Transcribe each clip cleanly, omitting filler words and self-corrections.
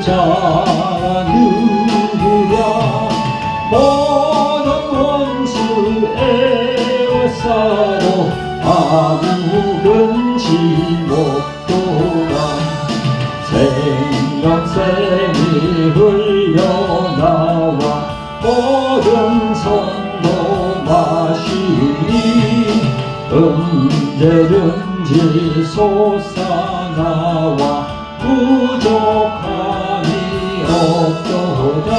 자가 누구야. 모든 원수 애워싸도 아무 근심 없도다. 생명샘이 흘려나와 모든 성도 마시니 언제든지 솟아나와 부족함이 없도다.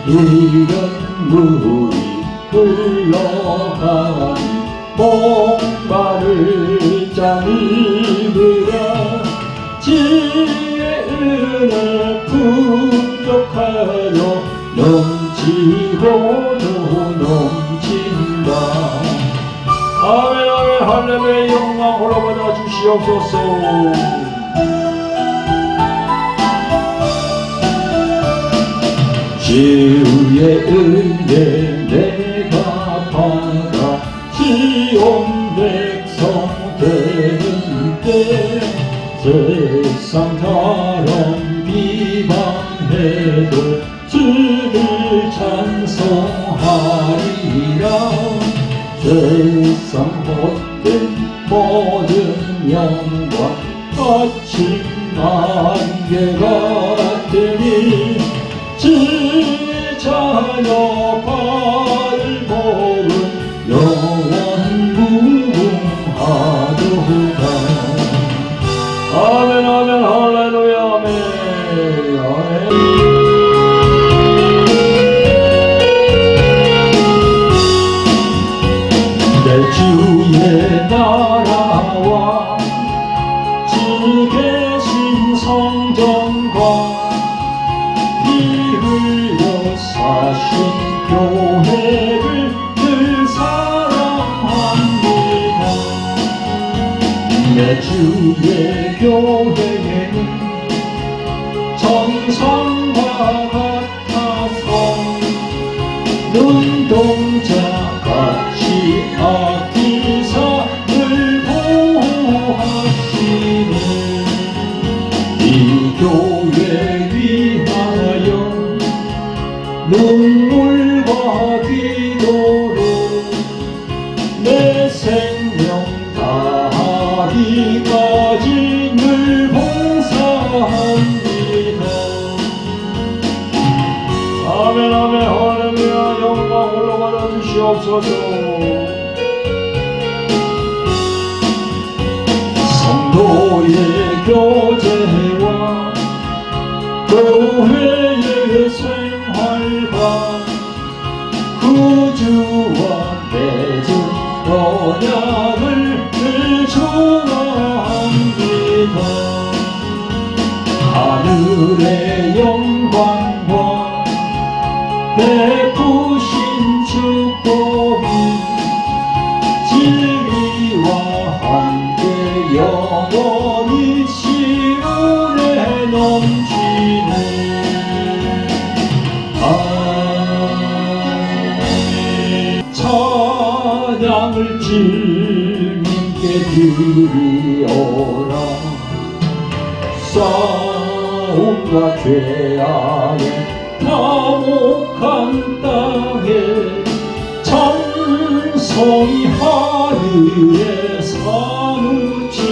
이런 물이 흘러가니 목마를 자들이라. 지혜의 은혜 풍족하여 넘치고도 넘친다. 아멘 아멘 할렐루야. 영광 홀로받아 주시옵소서. 주의 은혜 내가 받아 시온 백성 되는 때 세상 사람 비방해도 주를 찬송하리라. 세상 헛된 모든 영광 같이 안개같으니 주의 자녀 발을 모은 영원 무궁하도다. 아멘 아멘 할렐루야. 아멘 아멘. 내 주의 나라와 주 계신 성전과 피 흘려 사신 교회를 늘 사랑합니다. 내 주의 교회에는 정성과 같아서 눈동자같이 아끼사 늘 보호하시네. 이 교회 위하여 눈물과 기도로 내 생명 다하기까지 늘 봉사합니다. 아멘 아멘 할렐루야. 영광 올라받아 주시옵소서. 성도의 교제와 교회의 생활과 구주와 맺은 언약을 늘 좋아합니다. 하늘의 영광과 베푸신 축복이 진리와 함께 영원히 시온에 넘치네. 아멘. 찬양을 주님께 드리오라. 싸움과 죄악에 화목한 땅에 찬송이 하늘에 사무치네.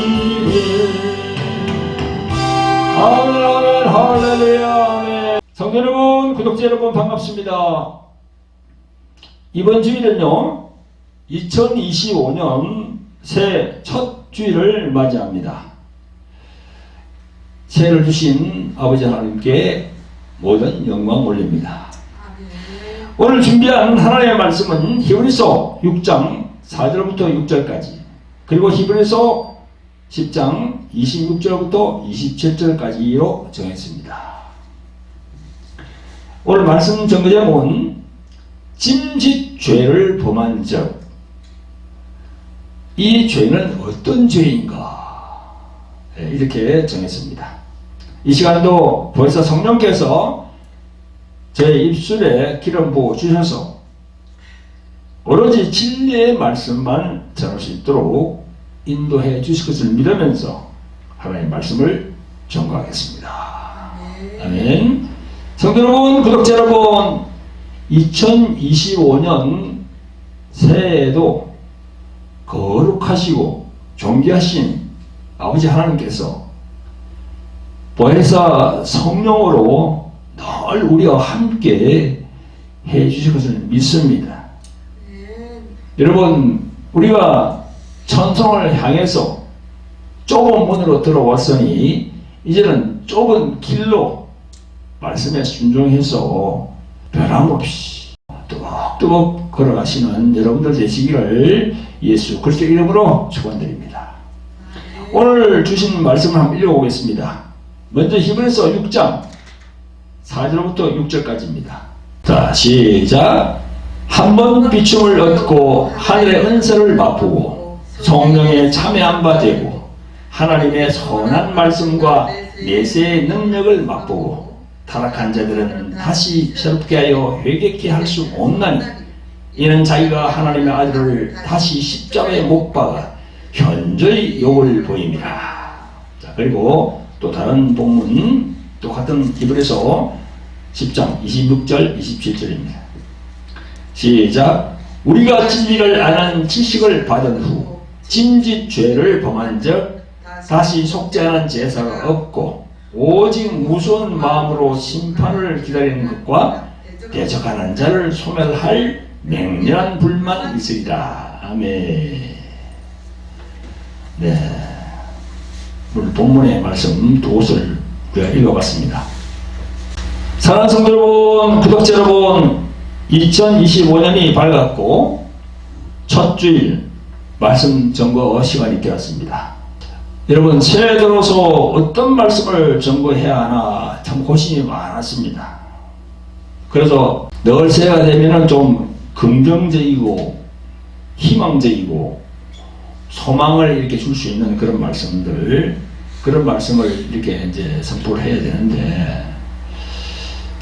아멘 아멘 할렐루야. 아멘. 성도 여러분, 구독자 여러분 반갑습니다. 이번 주일은요 2025년 새해 첫 주일을 맞이합니다. 새해를 주신 아버지 하나님께 모든 영광 올립니다. 오늘 준비한 하나님의 말씀은 히브리서 6장 4절부터 6절까지, 그리고 히브리서 10장 26절부터 27절까지로 정했습니다. 오늘 말씀 정거 제목은 짐짓 죄를 범한 적, 이 죄는 어떤 죄인가, 이렇게 정했습니다. 이 시간도 벌써 성령께서 제 입술에 기름 부어 주셔서 오로지 진리의 말씀만 전할 수 있도록 인도해 주실 것을 믿으면서 하나님의 말씀을 전가하겠습니다. 아멘. 성도 여러분, 구독자 여러분, 2025년 새해에도 거룩하시고 존귀하신 아버지 하나님께서 보혜사 성령으로 늘 우리와 함께 해주실 것을 믿습니다. 여러분, 우리가 천성을 향해서 좁은 문으로 들어왔으니 이제는 좁은 길로 말씀에 순종해서 변함없이 뚜벅뚜벅 걸어가시는 여러분들 되시기를 예수 그리스도 이름으로 축원드립니다. 오늘 주신 말씀을 한번 읽어보겠습니다. 먼저 히브리서 6장 4절부터 6절까지입니다. 자, 시작. 한 번 비춤을 얻고 하늘의 은사를 맛보고 성령에 참여한 바 되고 하나님의 선한 말씀과 내세의 능력을 맛보고 타락한 자들은 다시 새롭게 하여 회개케 할 수 없나니 이는 자기가 하나님의 아들을 다시 십자가에 못 박아 현저히 욕을 보입니다. 자, 그리고 또 다른 본문 똑같은 히브리서 10장 26절 27절입니다. 시작. 우리가 진리를 아는 지식을 받은 후 짐짓 죄를 범한 적 다시 속죄하는 제사가 없고 오직 무서운 마음으로 심판을 기다리는 것과 대적하는 자를 소멸할 맹렬한 불만 있으리라. 아멘. 네, 오늘 본문의 말씀 두 곳을 우리가 읽어봤습니다. 사랑하는 성도 여러분, 구독자 여러분, 2025년이 밝았고 첫 주일 말씀 점거 시간이 되었습니다. 여러분, 새해 들어서 어떤 말씀을 점거해야 하나 참 고심이 많았습니다. 그래서 늘 새해가 되면은 좀 긍정적이고 희망적이고 소망을 이렇게 줄 수 있는 그런 말씀을 이렇게 이제 선포를 해야 되는데,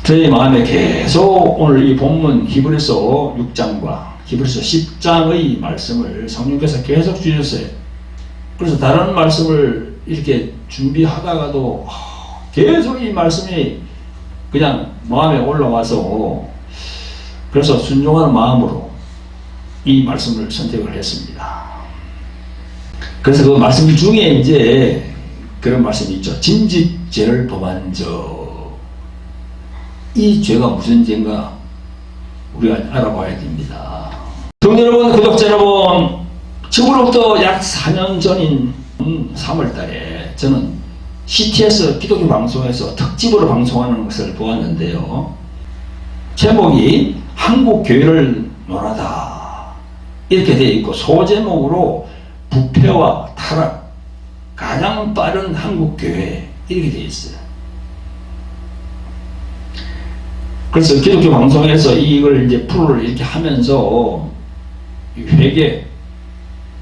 저희 마음에 계속 오늘 이 본문 히브리서 6장과 히브리서 10장의 말씀을 성령께서 계속 주셨어요. 그래서 다른 말씀을 이렇게 준비하다가도 계속 이 말씀이 그냥 마음에 올라와서, 그래서 순종하는 마음으로 이 말씀을 선택을 했습니다. 그래서 그 말씀 중에 이제 그런 말씀이 있죠. 짐짓 죄를 범한 자. 이 죄가 무슨 죄인가 우리가 알아봐야 됩니다. 성도 여러분, 구독자 여러분, 지금으로부터 약 4년 전인 3월 달에 저는 CTS 기독교 방송에서 특집으로 방송하는 것을 보았는데요. 제목이 한국 교회를 논하다 이렇게 되어 있고, 소제목으로 부패와 타락 가장 빠른 한국 교회 이렇게 되어 있어요. 그래서 기독교 방송에서 이걸 이제 프로를 이렇게 하면서 회개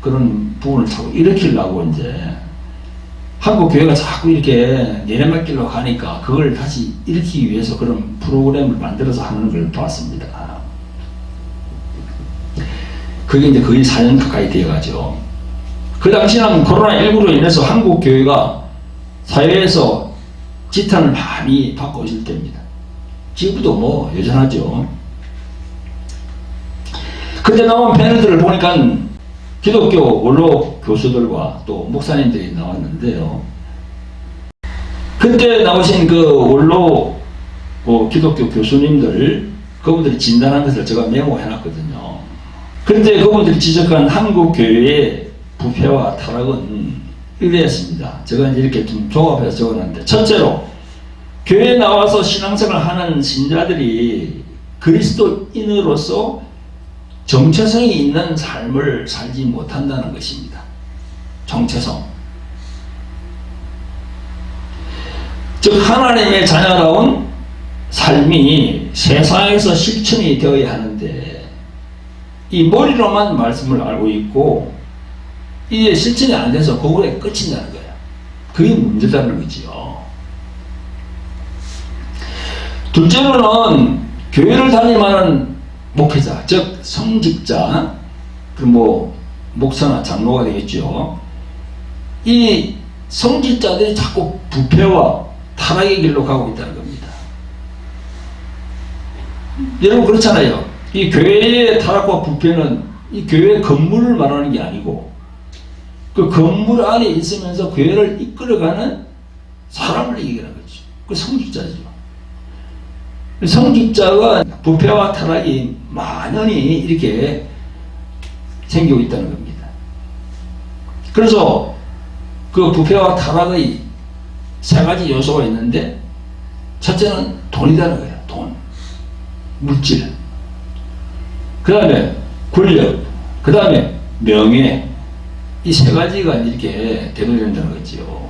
그런 부분을 자꾸 일으키려고 이제 한국 교회가 자꾸 이렇게 내려막길로 가니까 그걸 다시 일으키기 위해서 그런 프로그램을 만들어서 하는 걸 봤습니다. 그게 이제 거의 4년 가까이 되어가죠. 그 당시는 코로나19로 인해서 한국 교회가 사회에서 지탄을 많이 받고 있을 때입니다. 지금도 뭐 여전하죠. 그때 나온 패널들을 보니까 기독교 원로 교수들과 또 목사님들이 나왔는데요. 그때 나오신 그 원로 기독교 교수님들, 그분들이 진단한 것을 제가 메모해놨거든요. 그런데 그분들이 지적한 한국 교회의 부패와 타락은 이러했습니다. 제가 이렇게 좀 조합해서 적어놨는데, 첫째로 교회에 나와서 신앙생활을 하는 신자들이 그리스도인으로서 정체성이 있는 삶을 살지 못한다는 것입니다. 정체성. 즉 하나님의 자녀다운 삶이 세상에서 실천이 되어야 하는데, 이 머리로만 말씀을 알고 있고 이게 실천이 안 돼서 그거에 끝인다는 거예요. 그게 문제다는 거지요. 둘째로는 교회를 다니는 목회자, 즉 성직자, 목사나 장로가 되겠죠. 이 성직자들이 자꾸 부패와 타락의 길로 가고 있다는 겁니다. 여러분 그렇잖아요. 이 교회의 타락과 부패는 이 교회 건물을 말하는 게 아니고 그 건물 안에 있으면서 교회를 이끌어가는 사람을 얘기하는 거죠. 그 성직자죠. 성직자가 부패와 타락이 만연히 이렇게 생기고 있다는 겁니다. 그래서 그 부패와 타락의 세 가지 요소가 있는데 첫째는 돈이라는 거예요. 돈, 물질, 그 다음에 권력, 그 다음에 명예, 이 세 가지가 이렇게 대두된다는 거죠.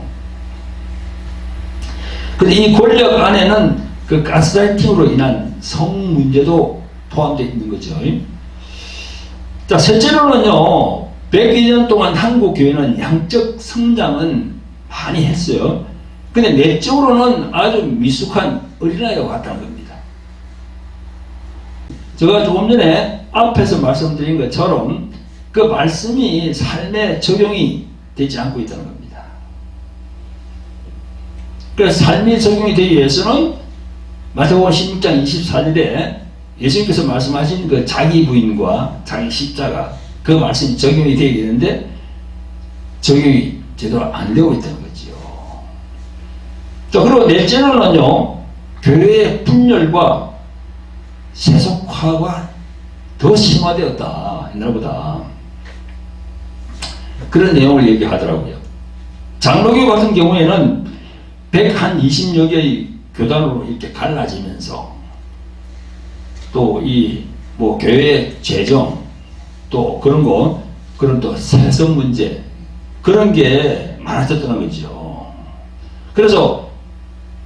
근데 이 권력 안에는 그 가스라이팅으로 인한 성 문제도 포함되어 있는 거죠. 자, 셋째로는요, 102년 동안 한국 교회는 양적 성장은 많이 했어요. 근데 내적으로는 아주 미숙한 어린아이와 같다는 겁니다. 제가 조금 전에 앞에서 말씀드린 것처럼 그 말씀이 삶에 적용이 되지 않고 있다는 겁니다. 그래서 삶이 적용이 되기 위해서는 마태복음 16장 24절에 예수님께서 말씀하신 그 자기 부인과 자기 십자가 그 말씀이 적용이 되어야 되는데 적용이 제대로 안 되고 있다는 거지요. 자, 그리고 넷째로는요, 교회의 분열과 세속화가 더 심화되었다, 옛날보다. 그런 내용을 얘기하더라고요. 장로교 같은 경우에는 120여 개의 교단으로 이렇게 갈라지면서 또 이 뭐 교회 재정 또 그런 거, 그런 또 세속 문제 그런 게 많아졌다는 거죠. 그래서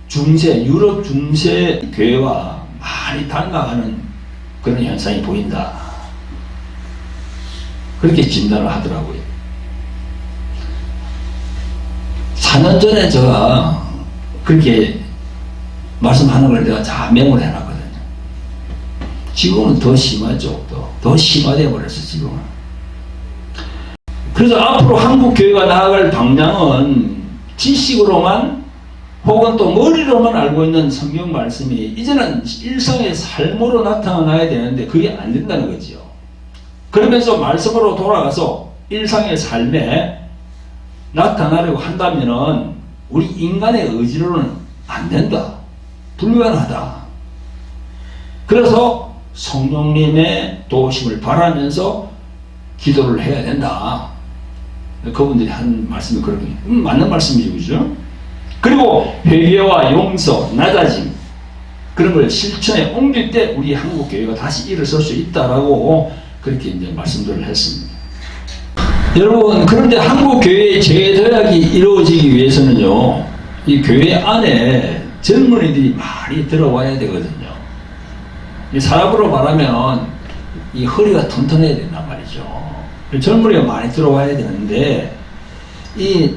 중세, 유럽 중세 교회와 많이 닮아가는 그런 현상이 보인다. 그렇게 진단을 하더라고요. 4년 전에 제가 그렇게 말씀하는 걸 내가 다 메모를 해놨거든요. 지금은 더 심하죠. 더 심화되어 버렸어, 지금은. 그래서 앞으로 한국 교회가 나아갈 방향은 지식으로만 혹은 또 머리로만 알고 있는 성경 말씀이 이제는 일상의 삶으로 나타나야 되는데 그게 안 된다는 거죠. 그러면서 말씀으로 돌아가서 일상의 삶에 나타나려고 한다면은 우리 인간의 의지로는 안 된다. 불가능하다. 그래서 성령님의 도우심을 바라면서 기도를 해야 된다. 그분들이 한 말씀이 그런 게 맞는 말씀이죠, 그죠? 그리고 회개와 용서, 낮아짐 그런 걸 실천에 옮길 때 우리 한국 교회가 다시 일어설 수 있다라고 그렇게 이제 말씀들을 했습니다. 여러분, 그런데 한국 교회의 재도약이 이루어지기 위해서는요, 이 교회 안에 젊은이들이 많이 들어와야 되거든요. 이 사람으로 말하면 이 허리가 튼튼해야 된단 말이죠. 젊은이가 많이 들어와야 되는데 이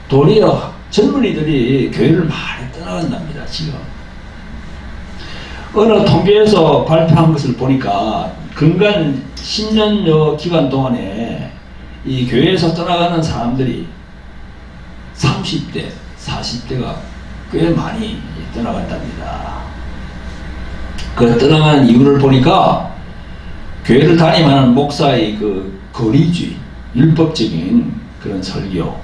도리어 젊은이들이 교회를 많이 떠나간답니다. 지금 어느 통계에서 발표한 것을 보니까 근간 10년여 기간 동안에 이 교회에서 떠나가는 사람들이 30대, 40대가 꽤 많이 떠나간답니다. 그 떠나가는 이유를 보니까 교회를 담임하는 목사의 그 거리주의, 율법적인 그런 설교,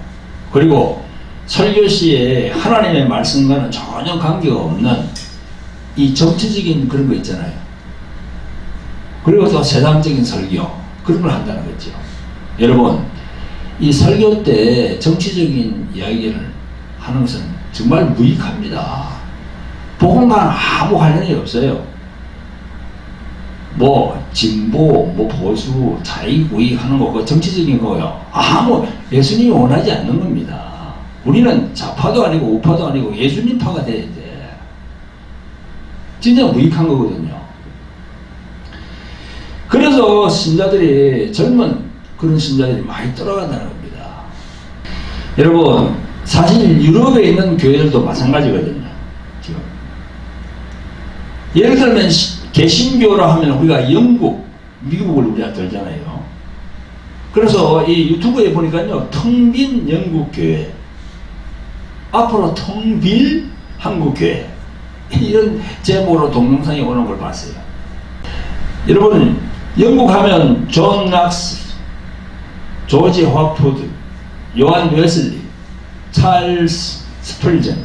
그리고 설교 시에 하나님의 말씀과는 전혀 관계가 없는 이 정치적인 그런 거 있잖아요. 그리고 또 세상적인 설교, 그런 걸 한다는 거죠. 여러분, 이 설교 때 정치적인 이야기를 하는 것은 정말 무익합니다. 복음과는 아무 관련이 없어요. 뭐 진보, 뭐 보수, 자의구의 하는 거, 그 정치적인 거요. 아무 예수님이 원하지 않는 겁니다. 우리는 좌파도 아니고 우파도 아니고 예수님파가 돼야 돼. 진짜 무익한 거거든요. 그래서 신자들이, 젊은 그런 신자들이 많이 떠나간다는 겁니다. 여러분, 사실 유럽에 있는 교회들도 마찬가지거든요. 지금 예를 들면 개신교라 하면 우리가 영국, 미국을 우리가 들잖아요. 그래서 이 유튜브에 보니까요, 텅 빈 영국 교회, 앞으로 텅 빌 한국교회, 이런 제목으로 동영상이 오는 걸 봤어요. 여러분, 영국 하면 존 낙스, 조지 화포드, 요한 웨슬리, 찰스 스펄전,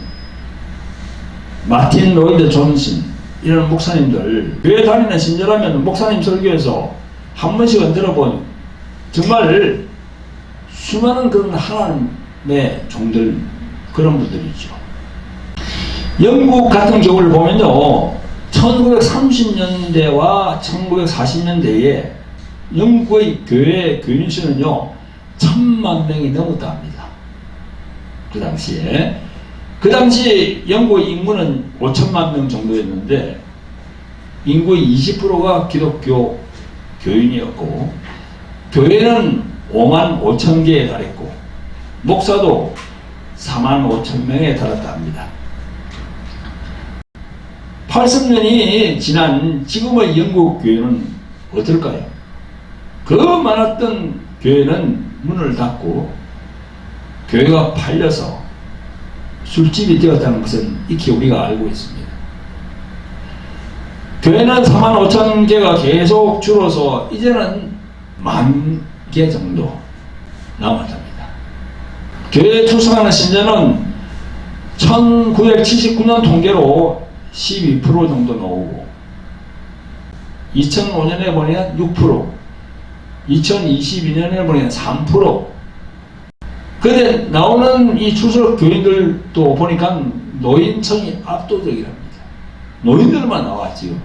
마틴 로이드 존슨, 이런 목사님들, 교회 다니는 신자라면 목사님 설교에서 한 번씩은 들어본 정말 수많은 그런 하나님의 종들, 그런 분들이죠. 영국 같은 경우를 보면요, 1930년대와 1940년대에 영국의 교회 교인 수는요 1000만 명이 넘었다 합니다. 그 당시에. 그 당시 영국의 인구는 5천만 명 정도였는데 인구의 20%가 기독교 교인이었고, 교회는 5만 5천 개에 달했고, 목사도 4만 5천 명에 달했다 합니다. 80년이 지난 지금의 영국 교회는 어떨까요? 그 많았던 교회는 문을 닫고 교회가 팔려서 술집이 되었다는 것은 익히 우리가 알고 있습니다. 교회는 4만 5천 개가 계속 줄어서 이제는 10,000개 정도 남았답니다. 교회에 출석하는 신자는 1979년 통계로 12% 정도 나오고, 2005년에 보니까 6%, 2022년에 보니까 3%. 근데 나오는 이 출석 교인들도 보니까 노인층이 압도적이랍니다. 노인들만 나와 지금.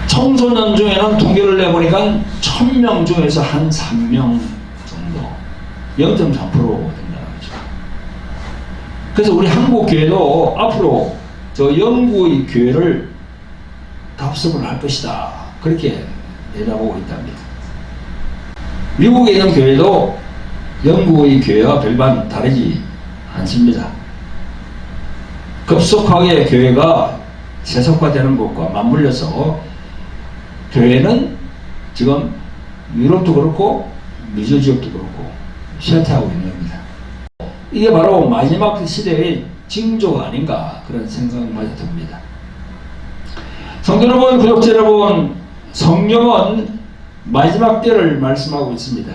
청소년 중에는 통계를 내보니까 1000명 중에서 한 3명 정도, 0.3% 그래서 우리 한국 교회도 앞으로 저 영국의 교회를 답습을 할 것이다, 그렇게 내다보고 있답니다. 미국에 있는 교회도 영국의 교회와 별반 다르지 않습니다. 급속하게 교회가 세속화되는 것과 맞물려서 교회는 지금 유럽도 그렇고 미주 지역도 그렇고 쇠퇴하고 있는 겁니다. 이게 바로 마지막 시대의 징조가 아닌가, 그런 생각마저 듭니다. 성도 여러분, 구독자 여러분, 성경은 마지막 때를 말씀하고 있습니다.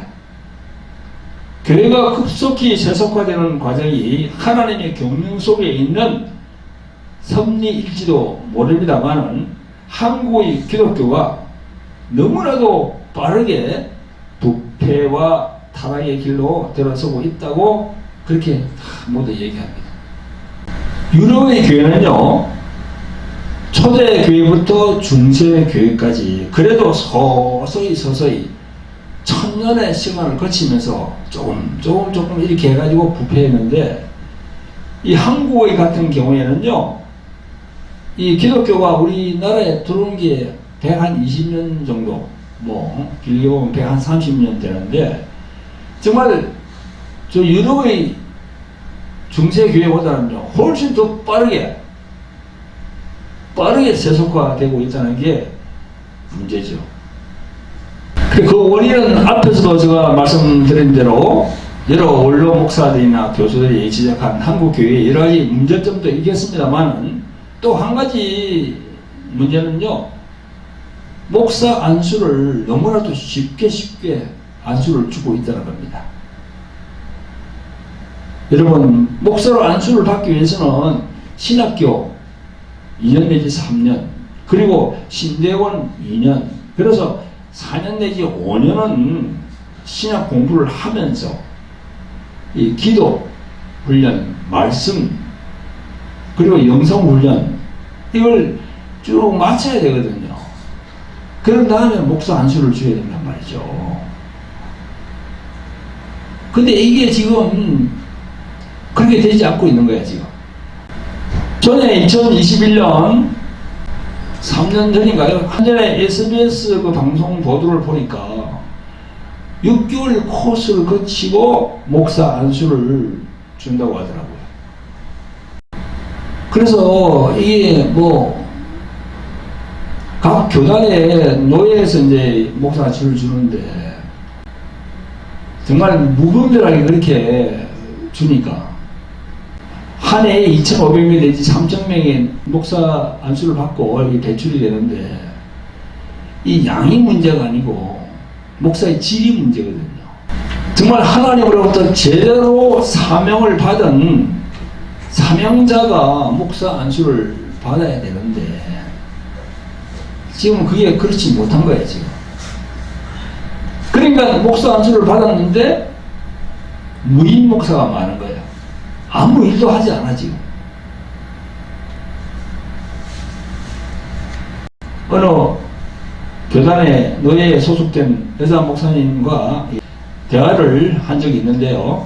교회가 급속히 세속화되는 과정이 하나님의 경륜 속에 있는 섭리일지도 모릅니다만은 한국의 기독교가 너무나도 빠르게 부패와 타락의 길로 들어서고 있다고 그렇게 모두 얘기합니다. 유럽의 교회는요, 초대 교회부터 중세 교회까지 그래도 서서히 1000년의 시간을 거치면서 조금 이렇게 해가지고 부패했는데, 이 한국의 같은 경우에는요, 이 기독교가 우리나라에 들어온 게 120년 정도, 길게 보면 130년 되는데, 정말 저 유럽의 중세교회보다는 훨씬 더 빠르게 세속화되고 있다는 게 문제죠. 그 원인은 앞에서도 제가 말씀드린 대로 여러 원로 목사들이나 교수들이 지적한 한국교회의 여러 가지 문제점도 있겠습니다만, 또 한 가지 문제는요, 목사 안수를 너무나도 쉽게 안수를 주고 있다는 겁니다. 여러분, 목사로 안수를 받기 위해서는 신학교 2년 내지 3년, 그리고 신대원 2년, 그래서 4년 내지 5년은 신학 공부를 하면서 이 기도 훈련, 말씀, 그리고 영성 훈련, 이걸 쭉 마쳐야 되거든요. 그런 다음에 목사 안수를 줘야 된단 말이죠. 근데 이게 지금 그렇게 되지 않고 있는 거야, 지금. 전에 2021년 3년 전인가요? 한전에 SBS 그 방송 보도를 보니까 6개월 코스를 거치고 목사 안수를 준다고 하더라고요. 그래서 이게 각 교단의 노예에서 이제 목사 안수를 주는데, 정말 무분별하게 그렇게 주니까 한 해에 2,500명 내지 3,000명의 목사 안수를 받고 배출이 되는데 이 양이 문제가 아니고 목사의 질이 문제거든요. 정말 하나님으로부터 제대로 사명을 받은 사명자가 목사 안수를 받아야 되는데 지금 그게 그렇지 못한 거예요. 지금. 그러니까 목사 안수를 받았는데 무인 목사가 많은 거예요. 아무 일도 하지 않아 지금. 어느 교단의 노예에 소속된 여자 목사님과 대화를 한 적이 있는데요.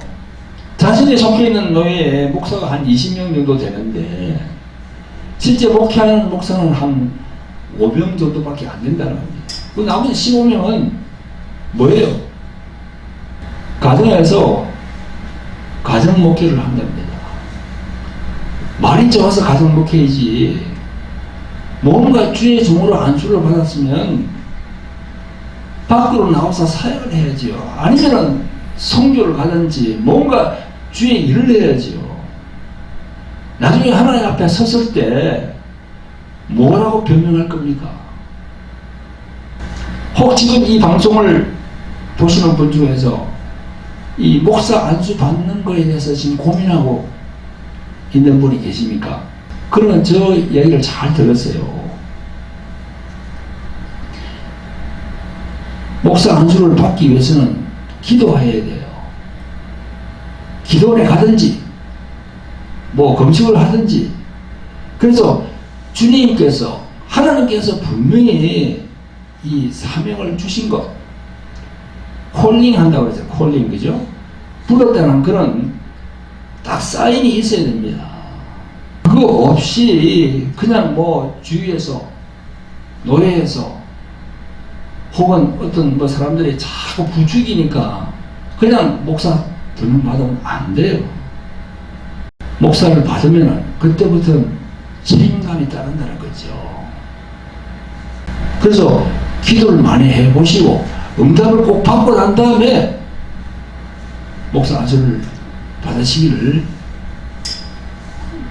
자신이 속해 있는 노예에 목사가 한 20명 정도 되는데 실제 목회하는 목사는 한 5명 정도밖에 안 된다는 겁니다. 그 나머지 15명은 뭐예요? 가정에서 가정 목회를 한답니다. 말이 좋아서 가정 목회이지 뭔가 주의 종으로 안수를 받았으면 밖으로 나와서 사역을 해야지요. 아니면은 성교를 가든지 뭔가 주의 일을 해야지요. 나중에 하나님 앞에 섰을 때 뭐라고 변명할 겁니까? 혹 지금 이 방송을 보시는 분 중에서 이 목사 안수 받는 거에 대해서 지금 고민하고 있는 분이 계십니까? 그러면 저 이야기를 잘 들었어요. 목사 안수를 받기 위해서는 기도해야 돼요. 기도원에 가든지 뭐 금식을 하든지. 그래서 주님께서 하나님께서 분명히 이 사명을 주신 것 콜링 한다고 그러죠. 콜링, 그죠? 불렀다는 그런 딱 사인이 있어야 됩니다. 그거 없이 그냥 뭐 주위에서 노래해서 혹은 어떤 뭐 사람들이 자꾸 부추기니까 그냥 목사 드문 받으면 안 돼요. 목사를 받으면 그때부터는 책임감이 따른다는 거죠. 그래서 기도를 많이 해보시고 응답을 꼭 받고 난 다음에 목사 안수를 받으시기를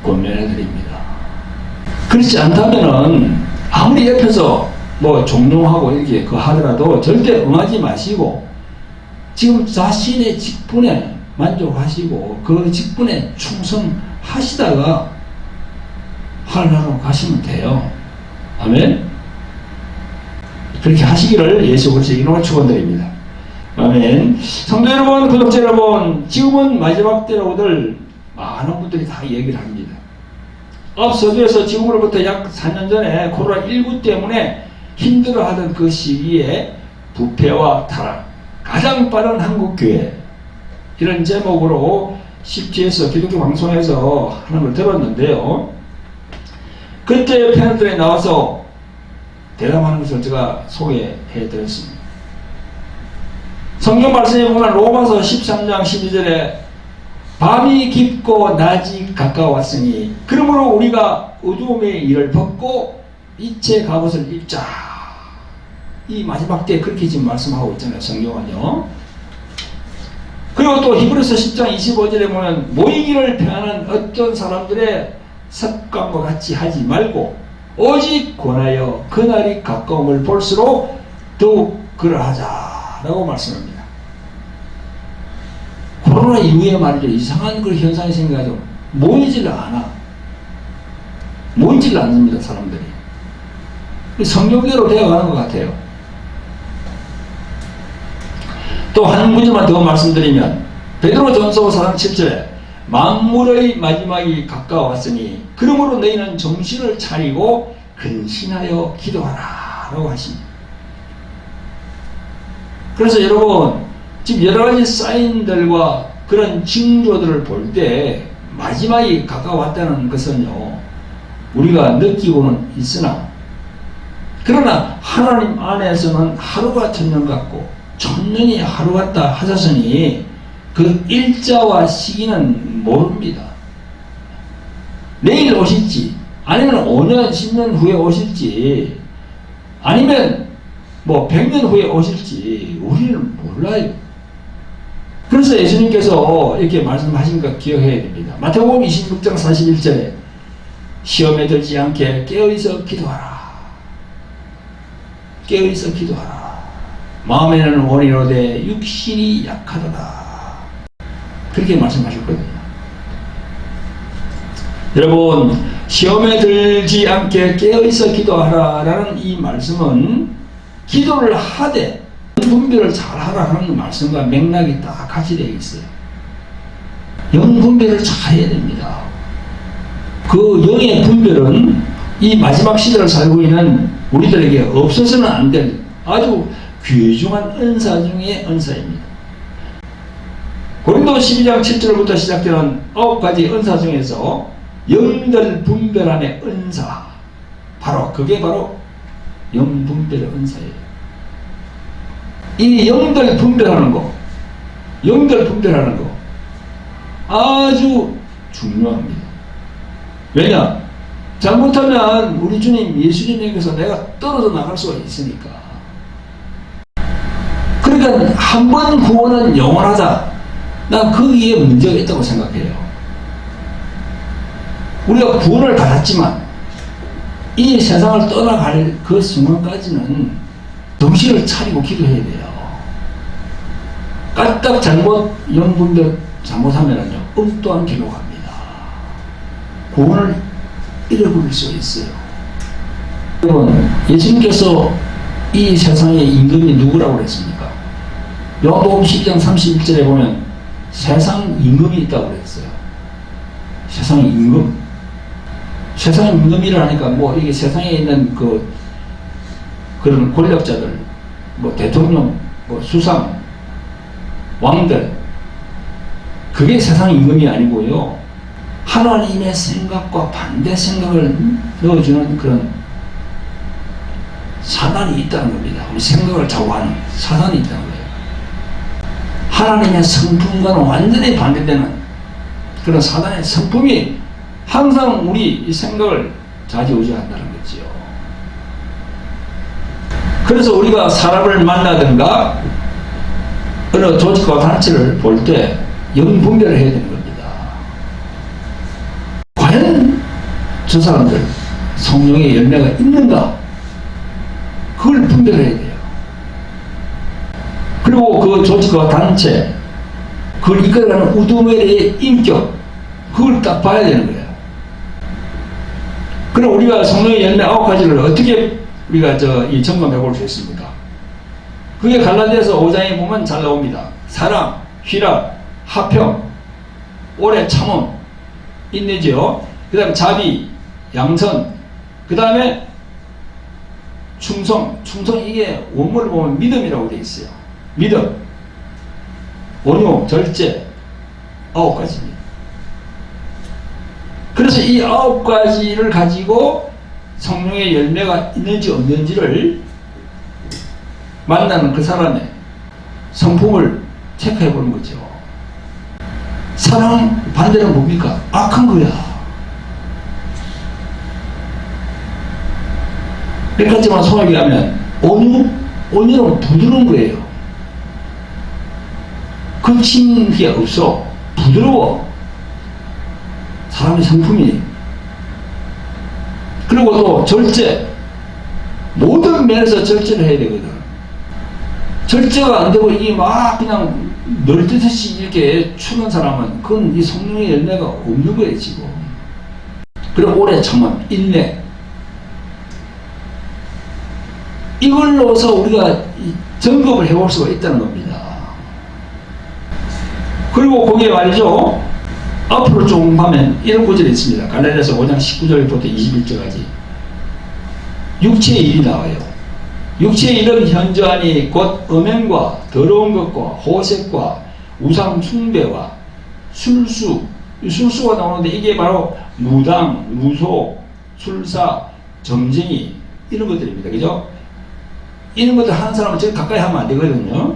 권면해 드립니다. 그렇지 않다면은 아무리 옆에서 뭐 종용하고 이렇게 그 하더라도 절대 응하지 마시고 지금 자신의 직분에 만족하시고 그 직분에 충성하시다가 하늘나라로 가시면 돼요. 아멘. 그렇게 하시기를 예수 그리스도의 이름으로 축원드립니다. 아멘. 성도 여러분, 구독자 여러분, 지금은 마지막 때라고들 많은 분들이 다 얘기를 합니다. 서두에서 지금으로부터 약 4년 전에 코로나19 때문에 힘들어하던 그 시기에 부패와 타락, 가장 빠른 한국교회, 이런 제목으로 CT에서 기독교 방송에서 하는 걸 들었는데요. 그때 패널들이 나와서 대담하는 것을 제가 소개해 드렸습니다. 성경 말씀에 보면 로마서 13장 12절에 밤이 깊고 낮이 가까웠으니 그러므로 우리가 어두움의 일을 벗고 빛의 갑옷을 입자. 이 마지막 때 그렇게 지금 말씀하고 있잖아요. 성경은요. 그리고 또 히브리서 10장 25절에 보면 모이기를 평하는 어떤 사람들의 습관과 같이 하지 말고 오직 권하여 그날이 가까움을 볼수록 더욱 그러하자라고 말씀합니다. 코로나 이후에 말이죠. 이상한 그 현상이 생겨가지고 모이질 않아. 모이질 않습니다. 사람들이. 성경대로 되어가는 것 같아요. 또 한 문제만 더 말씀드리면 베드로전서 4장 7절에 만물의 마지막이 가까웠으니 그러므로 너희는 정신을 차리고 근신하여 기도하라 라고 하십니다. 그래서 여러분 지금 여러가지 사인들과 그런 징조들을 볼 때 마지막이 가까웠다는 것은요 우리가 느끼고는 있으나 그러나 하나님 안에서는 하루가 천년 같고 천년이 하루 같다 하셨으니 그 일자와 시기는 모릅니다. 내일 오실지 아니면 5년 10년 후에 오실지 아니면 뭐 100년 후에 오실지 우리는 몰라요. 그래서 예수님께서 이렇게 말씀하신 거 기억해야 됩니다. 마태복음 26장 41절에 시험에 들지 않게 깨어있어 기도하라. 깨어있어 기도하라. 마음에는 원이로되 육신이 약하도다. 그렇게 말씀하셨거든요. 여러분, 시험에 들지 않게 깨어있어 기도하라라는 이 말씀은 기도를 하되 분별을 잘하라 하는 말씀과 맥락이 딱 같이 되어 있어요. 영 분별을 잘 해야 됩니다. 그 영의 분별은 이 마지막 시대를 살고 있는 우리들에게 없어서는 안 될 아주 귀중한 은사 중의 은사입니다. 고린도 12장 7절부터 시작되는 9가지 은사 중에서 영들 분별함의 은사, 그게 바로 영분별의 은사예요. 이 영들 분별하는 거 아주 중요합니다. 왜냐? 잘못하면 우리 주님 예수님에게서 내가 떨어져 나갈 수가 있으니까. 그러니까 한 번 구원은 영원하다. 난 거기에 문제가 있다고 생각해요. 우리가 구원을 받았지만 이 세상을 떠나갈 그 순간까지는 정신을 차리고 기도해야 돼요. 까딱 영분별 잘못하면요 엉뚱한 길로 갑니다. 구원을 잃어버릴 수 있어요. 여러분, 예수님께서 이 세상의 임금이 누구라고 그랬습니까? 요한복음 12장 31절에 보면 세상 임금이 있다고 그랬어요. 세상 임금. 세상 임금이라니까 이게 세상에 있는 그런 권력자들, 대통령, 수상, 왕들, 그게 세상 임금이 아니고요. 하나님의 생각과 반대 생각을 넣어주는 그런 사단이 있다는 겁니다. 우리 생각을 좌우하는 사단이 있다는 거예요. 하나님의 성품과는 완전히 반대되는 그런 사단의 성품이 항상 우리 이 생각을 좌지우지한다는 거지요. 그래서 우리가 사람을 만나든가 어느 조직과 단체를 볼 때 영분별을 해야 되는 겁니다. 과연 저 사람들 성령의 열매가 있는가? 그걸 분별해야 돼요. 그리고 그 조직과 단체, 그걸 이끌어가는 우두머리의 인격, 그걸 딱 봐야 되는 거예요. 그럼 우리가 성령의 열매 9가지를 어떻게 우리가 이 점검해 볼 수 있습니까? 그게 갈라디아서 5장에 보면 잘 나옵니다. 사랑, 희락, 화평, 오래 참음, 인내죠. 그 다음에 자비, 양선, 그 다음에 충성 이게 원문을 보면 믿음이라고 되어 있어요. 믿음, 온유, 절제, 9가지입니다. 그래서 이 9가지를 가지고 성령의 열매가 있는지 없는지를 만나는 그 사람의 성품을 체크해 보는 거죠. 사랑 반대는 뭡니까? 악한 거야. 몇 가지만 소화하게 하면 온유는 부드러운 거예요. 거친 게 없어. 부드러워. 사람의 성품이. 그리고 또 절제. 모든 면에서 절제를 해야 되거든. 절제가 안 되고 이게 막 그냥 널뛰듯이 이렇게 추는 사람은 그건 이 성령의 열매가 없는 거예요, 지금. 그리고 오래 참음, 인내. 이걸로서 우리가 점검을 해볼 수가 있다는 겁니다. 그리고 거기에 말이죠. 앞으로 조금 가면 이런 구절이 있습니다. 갈라디아서 5장 19절부터 21절까지. 육체의 일이 나와요. 육체의 일은 현저하니 곧 음행과 더러운 것과 호색과 우상 숭배와 술수가 나오는데 이게 바로 무당, 무소, 술사, 점쟁이 이런 것들입니다. 그죠? 이런 것들 하는 사람은 저기 가까이 하면 안 되거든요.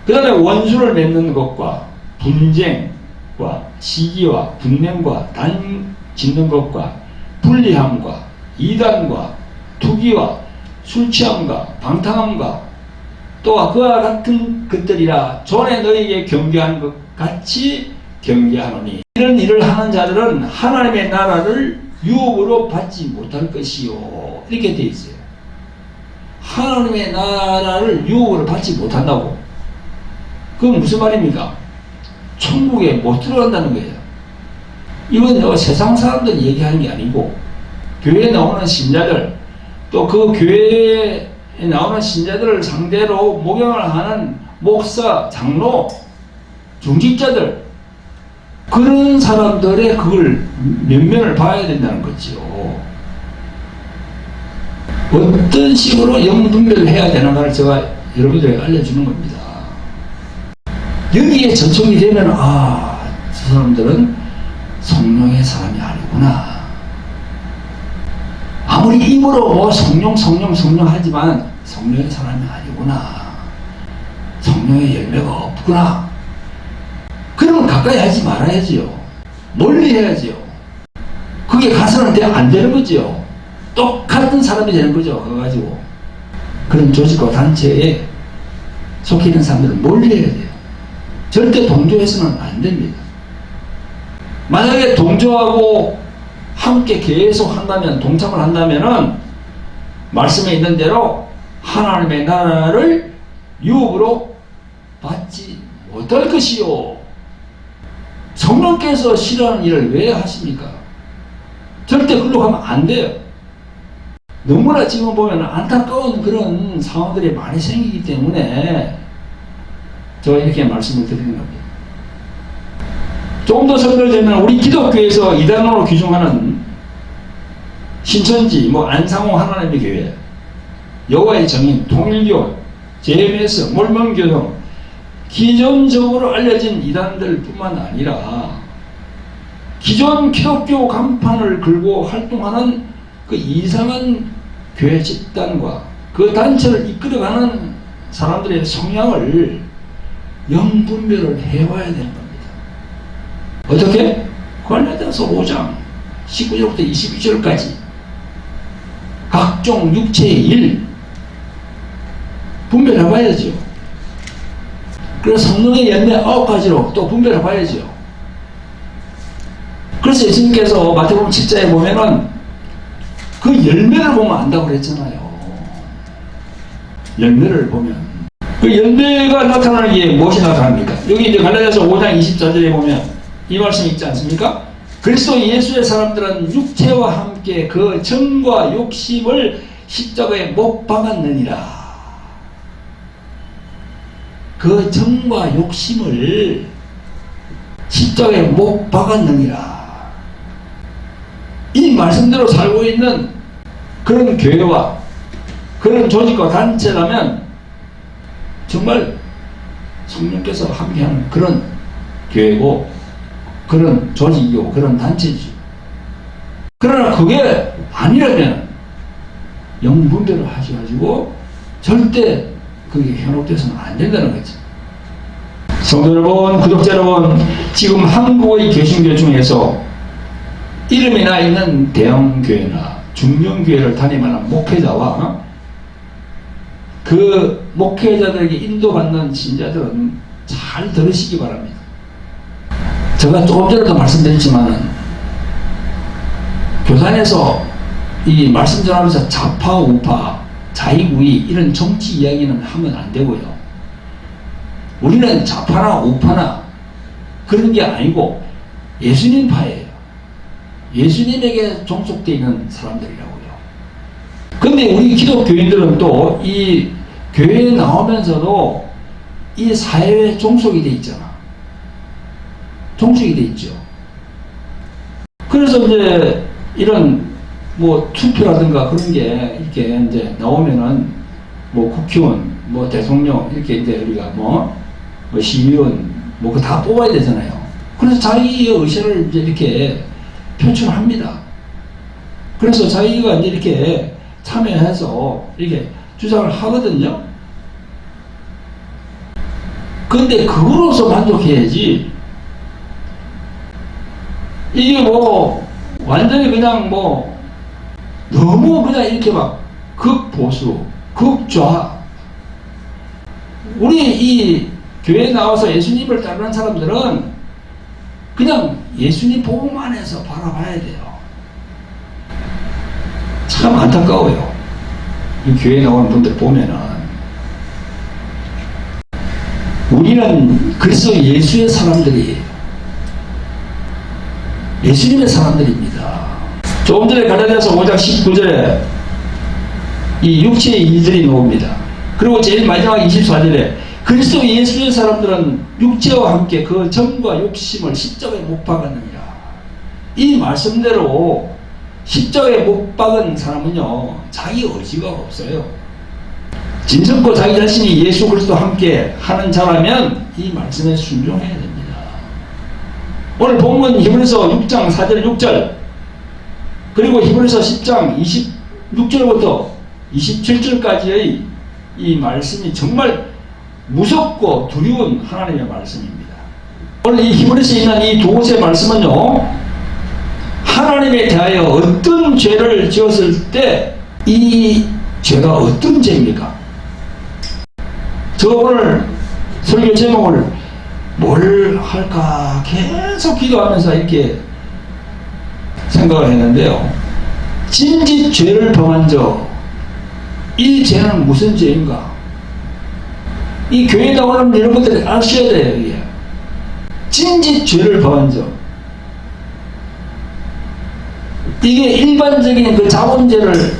그 다음에 원수를 맺는 것과 분쟁과 시기와 분명과 단 짓는 것과 불리함과 이단과 투기와 술 취함과 방탕함과 또 그와 같은 것들이라 전에 너희에게 경계한 것 같이 경계하노니 이런 일을 하는 자들은 하나님의 나라를 유업으로 받지 못할 것이요. 이렇게 되어 있어요. 하나님의 나라를 유업으로 받지 못한다고. 그건 무슨 말입니까? 천국에 못 들어간다는 거예요. 이건 세상 사람들이 얘기하는 게 아니고 교회에 나오는 신자들, 또 그 교회에 나오는 신자들을 상대로 목양을 하는 목사, 장로, 중직자들, 그런 사람들의 그걸 면면을 봐야 된다는 거죠. 어떤 식으로 영분별을 해야 되는가를 제가 여러분들에게 알려주는 겁니다. 여기에 전송이 되면 저 사람들은 성령의 사람이 아니구나. 아무리 입으로 성령 하지만 성령의 사람이 아니구나. 성령의 열매가 없구나. 그러면 가까이 하지 말아야지요. 멀리 해야지요. 그게 가서는 안 되는 거죠. 똑같은 사람이 되는 거죠. 그거 가지고. 그런 조직과 단체에 속해 있는 사람들은 멀리 해야 돼요. 절대 동조해서는 안 됩니다. 만약에 동조하고 함께 계속 한다면, 동참을 한다면은 말씀에 있는 대로 하나님의 나라를 유업으로 받지 못할 것이요. 성령께서 싫어하는 일을 왜 하십니까? 절대 그걸로 가면 안 돼요. 너무나 지금 보면 안타까운 그런 상황들이 많이 생기기 때문에 제가 이렇게 말씀을 드리는 겁니다. 조금 더 설명드리면 우리 기독교에서 이단으로 규정하는 신천지, 안상호 하나님의 교회, 여호와의 정인, 통일교, JMS, 몰몬교 등 기존적으로 알려진 이단들 뿐만 아니라 기존 기독교 간판을 걸고 활동하는 그 이상한 교회 집단과 그 단체를 이끌어가는 사람들의 성향을 영분별을 해와야 되는 겁니다. 어떻게? 갈라디아서 5장 19절부터 22절까지 각종 육체의 일 분별해봐야죠. 그래서 성령의 열매 9가지로 또 분별해봐야죠. 그래서 예수님께서 마태복음 7장에 보면은 그 열매를 보면 안다고 그랬잖아요. 열매를 보면 그 열매가 나타나는 게 무엇이 나타납니까? 여기 이제 갈라디아서 5장 24절에 보면 이 말씀이 있지 않습니까? 그리스도 예수의 사람들은 육체와 함께 그 정과 욕심을 십자가에 못 박았느니라. 그 정과 욕심을 십자가에 못 박았느니라. 이 말씀대로 살고 있는 그런 교회와 그런 조직과 단체라면 정말 성령께서 함께하는 그런 교회고 그런 조직이고 그런 단체죠. 그러나 그게 아니라면 영분별을 하셔가지고 절대 그게 현혹돼서는 안 된다는 거죠. 성도 여러분, 구독자 여러분, 지금 한국의 개신교 중에서 이름이 나 있는 대형교회나 중형교회를 다니면은 목회자와 그 목회자들에게 인도받는 신자들은 잘 들으시기 바랍니다. 제가 조금 전에도 말씀드렸지만은 교단에서 이 말씀 전하면서 좌파, 우파, 자의구의 이런 정치 이야기는 하면 안 되고요. 우리는 좌파나 우파나 그런 게 아니고 예수님파예요. 예수님에게 종속되어 있는 사람들이라고요. 근데 우리 기독교인들은 또 이 교회에 나오면서도 이 사회에 종속이 돼 있잖아. 종속이 돼 있죠. 그래서 이제 이런 투표라든가 그런 게 이렇게 이제 나오면은 국회의원, 대통령 이렇게 이제 우리가 시의원 그거 다 뽑아야 되잖아요. 그래서 자기의 의사를 이제 이렇게 표출합니다. 그래서 자기가 이제 이렇게 참여해서 이렇게 주장을 하거든요. 근데 그거로서 만족해야지. 이게 완전히 그냥 너무 그냥 이렇게 극보수, 극좌, 우리 이 교회에 나와서 예수님을 따르는 사람들은 그냥 예수님 복음만 해서 바라봐야 돼요. 참 안타까워요. 이 교회에 나오는 분들 보면은 우리는 그리스도 예수의 사람들이에요. 예수님의 사람들입니다. 조금 전에 갈라디아서 5장 19절에 이 육체의 일들이 나옵니다. 그리고 제일 마지막 24절에 그리스도 예수의 사람들은 육체와 함께 그 정과 욕심을 십자가에 못 박았느니라. 이 말씀대로 십자가에 못 박은 사람은요, 자기 의지가 없어요. 진정코 자기 자신이 예수 그리스도와 함께 하는 자라면 이 말씀에 순종해야 됩니다. 오늘 본문 히브리서 6장 4절 6절 그리고 히브리서 10장 26절부터 27절까지의 이 말씀이 정말 무섭고 두려운 하나님의 말씀입니다. 오늘 이 히브리서에 있는 이 두 곳의 말씀은요, 하나님에 대하여 어떤 죄를 지었을 때 이 죄가 어떤 죄입니까? 저 오늘 설교 제목을 뭘 할까 계속 기도하면서 이렇게 생각을 했는데요. 진짓 죄를 범한 자, 이 죄는 무슨 죄인가? 이 교회에 나오는 여러분들이 아셔야 돼요. 이게 진짓 죄를 범한 자, 이게 일반적인 그 자본죄를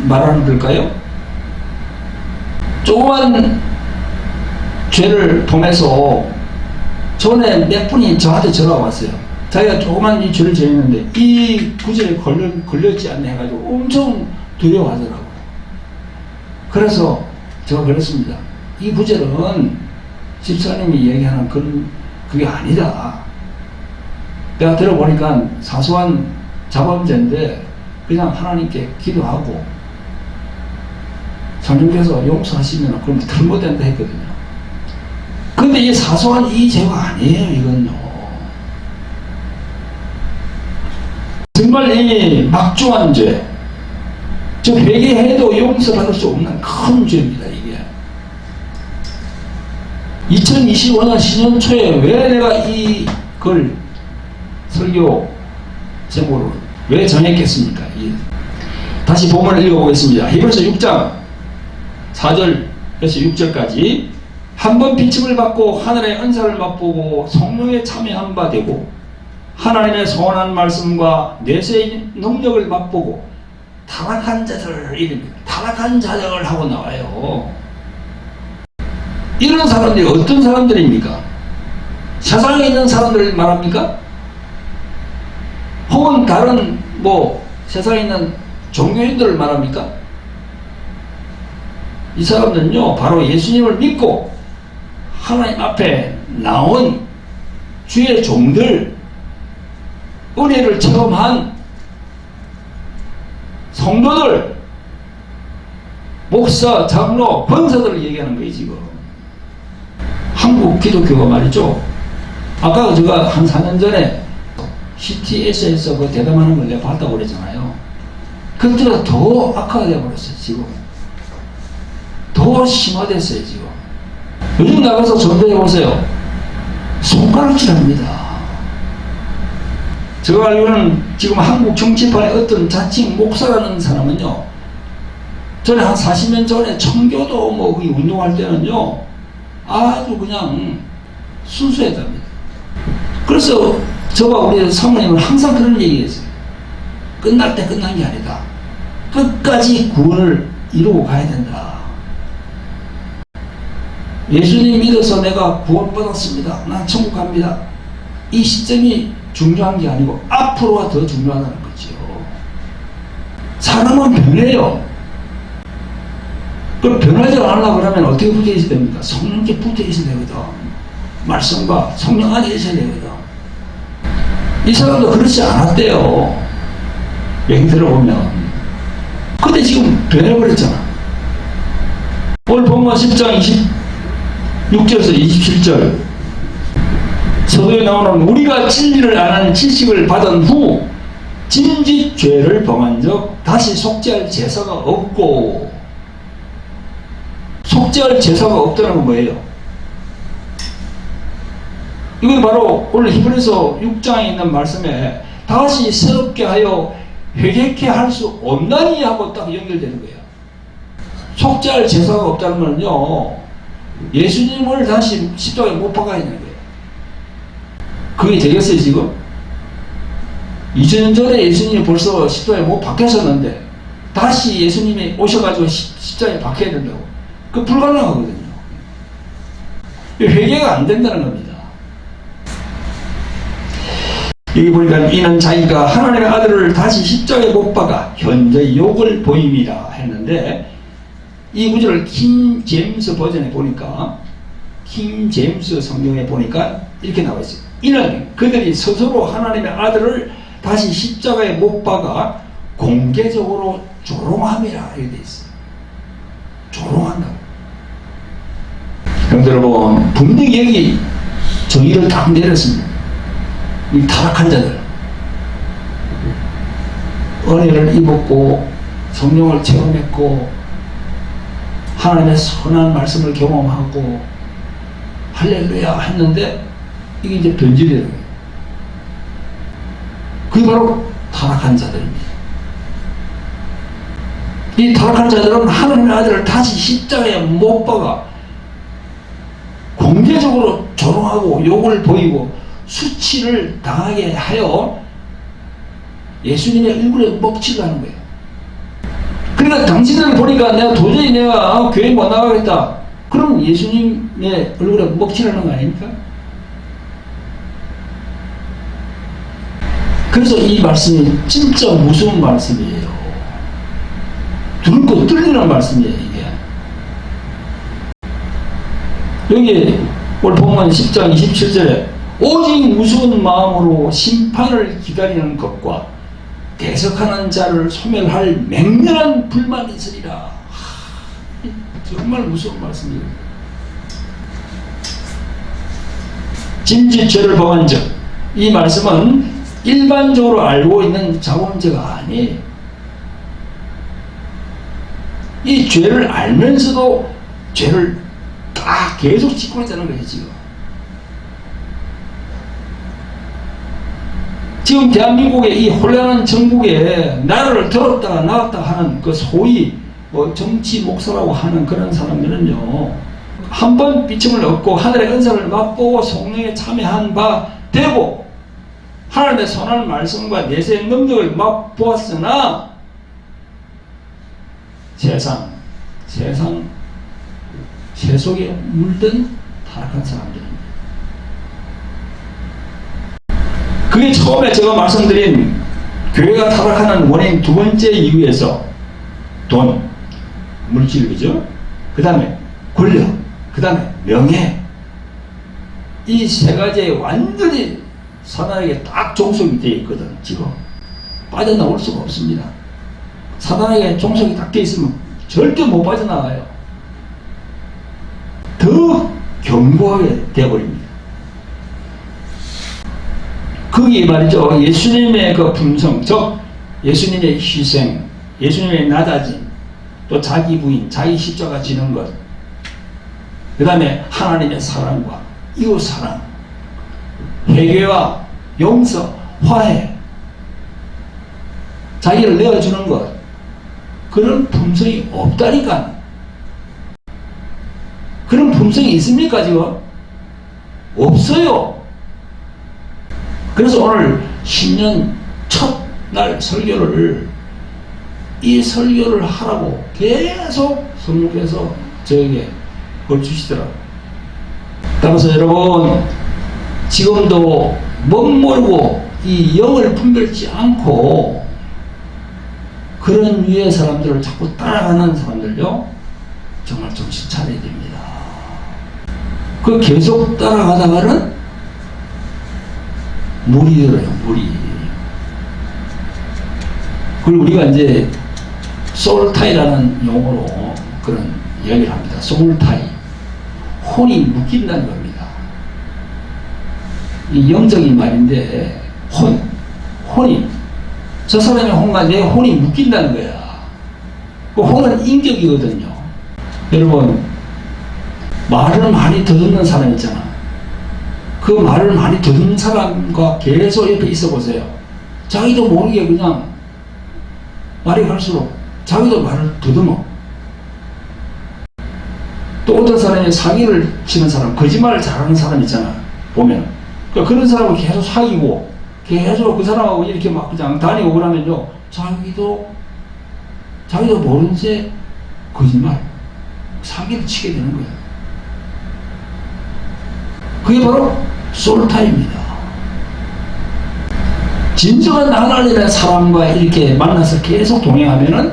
말하는 걸까요? 조그만 죄를 범해서 전에 몇 분이 저한테 전화가 왔어요. 자기가 조그만 이 죄를 지었는데 이 구제에 걸렸지 않나 해가지고 엄청 두려워하더라고요. 그래서 제가 그랬습니다. 이 구제는 집사님이 얘기하는 그게 아니다. 내가 들어보니까 사소한 자범죄인데 그냥 하나님께 기도하고 성령께서 용서하시면 그럼 잘못된다 했거든요. 근데 이 사소한 이 죄가 아니에요. 이건요, 정말 이 막중한 죄, 즉 회개해도 용서받을 수 없는 큰 죄입니다. 이게 2025년 신년 초에 왜 내가 이걸 설교 제목으로 왜 정했겠습니까? 다시 본문을 읽어보겠습니다. 히브리서 6장 4절에서 6절까지 한 번 비침을 받고 하늘의 은사를 맛보고 성령에 참여한 바 되고 하나님의 선한 말씀과 내세의 능력을 맛보고 타락한 자들 이름입니다. 타락한 자들 하고 나와요. 이런 사람들이 어떤 사람들입니까? 세상에 있는 사람들을 말합니까? 혹은 다른 세상에 있는 종교인들을 말합니까? 이 사람들은요, 바로 예수님을 믿고 하나님 앞에 나온 주의 종들, 은혜를 체험한 성도들, 목사, 장로, 권사들을 얘기하는 거예요. 지금 한국 기독교가 말이죠, 아까 제가 한 4년 전에 CTS에서 그 대담하는 걸 내가 봤다고 그랬잖아요. 그때보다 더 악화가 되어버렸어요. 지금 더 심화됐어요. 지금 요즘 나가서 전도해보세요. 손가락질합니다. 제가 알기로는 지금 한국 정치판의 어떤 자칭 목사라는 사람은요, 전에 한 40년 전에 청교도 운동할 때는요, 아주 그냥 순수했답니다. 그래서 저와 우리 사모님은 항상 그런 얘기했어요. 끝날 때 끝난 게 아니다. 끝까지 구원을 이루고 가야 된다. 예수님 믿어서 내가 구원받았습니다. 난 천국 갑니다. 이 시점이 중요한 게 아니고 앞으로가 더 중요하다는 거죠. 사람은 변해요. 그럼 변하지 않으려고 그러면 어떻게 붙어 있어야 됩니까? 성령께 붙어 있어야 되거든. 말씀과 성령 안에 있어야 되거든. 이 사람도 그렇지 않았대요. 얘기 들어보면. 근데 지금 변해버렸잖아. 오늘 본문 10장 26절에서 27절 서도에 나오는 우리가 진리를 아는 지식을 받은 후 진짓 죄를 범한 적 다시 속죄할 제사가 없고, 속죄할 제사가 없다는 건 뭐예요? 이건 바로 오늘 히브리서 6장에 있는 말씀에 다시 새롭게 하여 회개케 할 수 없나니 하고 딱 연결되는 거예요. 속죄할 제사가 없다는 건요, 예수님을 다시 십자가에 못 박아야 되는 거예요. 그게 되겠어요, 지금? 2000년 전에 예수님이 벌써 십자가에 못 박혔었는데, 다시 예수님이 오셔가지고 십자가에 박혀야 된다고. 그거 불가능하거든요. 회개가 안 된다는 겁니다. 여기 보니까 이는 자기가 하나님의 아들을 다시 십자가에 못 박아 현재 욕을 보임이라 했는데, 이 구절을 킹 제임스 버전에 보니까, 킹 제임스 성경에 보니까 이렇게 나와 있어요. 이는 그들이 스스로 하나님의 아들을 다시 십자가에 못 박아 공개적으로 조롱함이라 이렇게 돼 있어요. 조롱한다고. 형들 여러분, 분명히 여기 정의를 딱 내렸습니다. 이 타락한 자들, 은혜를 입었고 성령을 체험했고 하나님의 선한 말씀을 경험하고 할렐루야 했는데, 이게 이제 변질이 되는 거예요. 그게 바로 타락한 자들입니다. 이 타락한 자들은 하나님의 아들을 다시 십자가에 못 박아 공개적으로 조롱하고 욕을 보이고 수치를 당하게 하여 예수님의 얼굴에 먹칠을 하는 거예요. 그러니까 당신들 보니까 도저히 내가 교회 못 나가겠다. 그럼 예수님의 얼굴에 먹칠하는 거 아닙니까? 그래서 이 말씀이 진짜 무서운 말씀이에요. 들고 뚫리는 말씀이에요, 이게. 여기 오늘 본문 10장 27절에 오직 무서운 마음으로 심판을 기다리는 것과 대적하는 자를 소멸할 맹렬한 불만이 있으리라. 정말 무서운 말씀이에요. 짐짓죄를 범한 적, 이 말씀은 일반적으로 알고 있는 자범죄가 아니에요. 이 죄를 알면서도 죄를 딱 계속 짓고 있다는 거예요, 지금. 지금 대한민국의 이 혼란한 정국에 나라를 들었다가 나갔다 하는 그 소위 정치 목사라고 하는 그런 사람들은요, 한 번 비침을 얻고 하늘의 은사를 맛보고 성령에 참여한 바 되고 하나님의 선한 말씀과 내세의 능력을 맛보았으나 세상 세속에 물든 타락한 사람들입니다. 그게 처음에 제가 말씀드린 교회가 타락하는 원인 두 번째 이유에서 돈, 물질, 그죠? 그 다음에 권력, 그 다음에 명예, 이 세 가지에 완전히 사단에게 딱 종속이 되어 있거든. 지금 빠져나올 수가 없습니다. 사단에게 종속이 딱 되어 있으면 절대 못 빠져나가요. 더 견고하게 되어버립니다. 거기에 말이죠, 예수님의 그 품성, 즉 예수님의 희생, 예수님의 낮아짐, 또 자기 부인, 자기 십자가 지는 것, 그 다음에 하나님의 사랑과 이웃 사랑, 회개와 용서, 화해, 자기를 내어주는 것, 그런 품성이 없다니까. 그런 품성이 있습니까, 지금? 없어요. 그래서 오늘 신년 첫날 설교를, 이 설교를 하라고 계속 성령께서 저에게 그걸 주시더라고요. 따라서 여러분, 지금도 멋모르고 이 영을 분별치 않고 그런 유의 사람들을 자꾸 따라가는 사람들요, 정말 정신 차려야 됩니다. 그 계속 따라가다가는 물이 들어요, 물이. 그리고 우리가 이제 소울타이라는 용어로 그런 이야기를 합니다. 소울타이. 혼이 묶인다는 겁니다. 이 영적인 말인데, 혼이. 저 사람의 혼과 내 혼이 묶인다는 거야. 그 혼은 인격이거든요. 여러분, 말을 많이 듣는 사람 있잖아. 그 말을 많이 듣는 사람과 계속 옆에 있어 보세요. 자기도 모르게 그냥 말이 갈수록 자기도 말을 더듬어. 또 어떤 사람이 사기를 치는 사람, 거짓말을 잘하는 사람 있잖아, 보면. 그러니까 그런 사람을 계속 사귀고, 계속 그 사람하고 이렇게 막 그냥 다니고 그러면요, 자기도 모른 채 거짓말, 사기를 치게 되는 거예요. 그게 바로 솔타입니다. 진정한 하나님의 사람과 이렇게 만나서 계속 동행하면은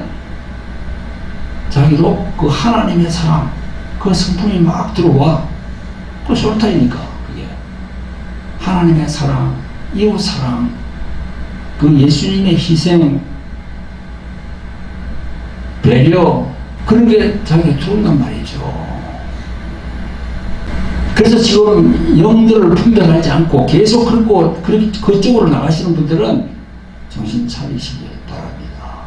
자기도 그 하나님의 사람, 그 성품이 막 들어와. 그 솔타이니까 그게 하나님의 사랑, 이웃 사랑, 그 예수님의 희생, 배려, 그런 게 자기가 들어온단 말이죠. 그래서 지금 영들을 분별하지 않고 계속 그쪽으로 나가시는 분들은 정신 차리시길 바랍니다.